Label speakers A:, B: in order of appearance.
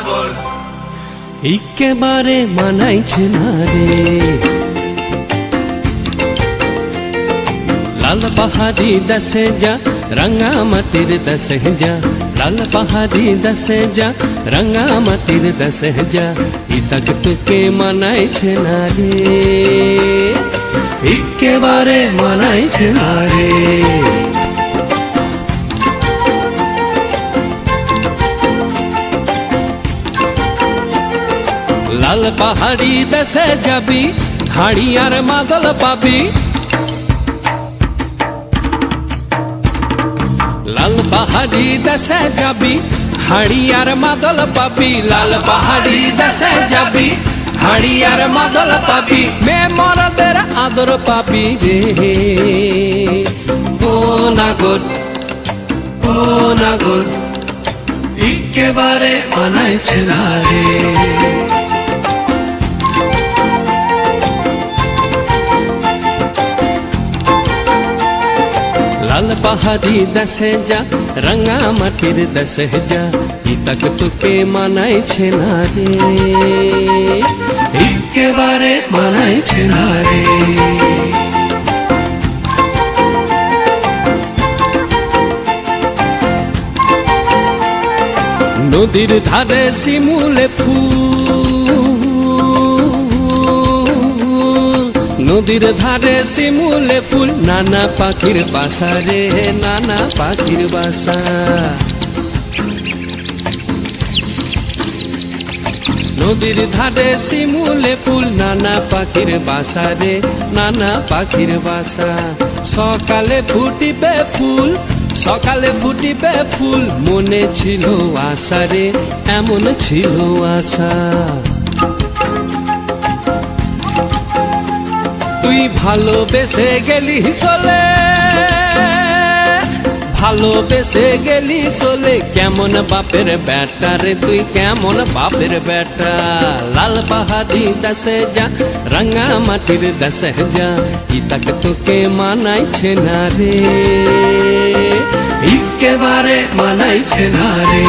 A: নাগর
B: একেবারে মানাইছে না রে। লাল পাহাড়ি দশে যা রঙ্গামাটির দশে যা, লাল পাহাড়ি দশে যা রঙ্গামাটির দশে যা, ইতক তোকে মানাইছে না রে, একেবারে মানাইছে না রে। লাল পাহাড়ি দেশে যাবি হাড়ি আর মাদল পাবি, লাল পাহাড়ি দেশে যাবি হাড়ি আর মাদল পাবি, লাল পাহাড়ি দেশে যাবি হাড়ি আর মাদল পাবি, মে মরদের আদর পাবি রে। ও নাগর ও নাগর একেবারে মানাইছে না রে। লাল পাহাড়ি দশে যা রঙ্গামাটির দশে যা, ইতক তোকে মানাইছে না রে, একেবারে মানাইছে না রে। নদীর ধারে শিমুলে ফুল, নদীর ধারে শিমুলে ফুল, নানা পাখির বাসা রে, নানা পাখির বাসা। নদীর ধারে শিমুলে ফুল, নানা পাখির বাসা রে, নানা পাখির বাসা। সকালে ফুটিবে ফুল, সকালে ফুটিবে ফুল, মনে ছিল আশা রে, এমন ছিল আশা। তুই ভালোবেসে গেলি চলে, ভালোবেসে গেলি চলে, কেমন বাপের বেটা রে তুই, কেমন বাপের বেটা। লাল পাহাড়ি দশে যা রঙ্গামাটির দশে যা, ইতক তোকে মানাইছে না রে, একেবারে মানাইছে না রে।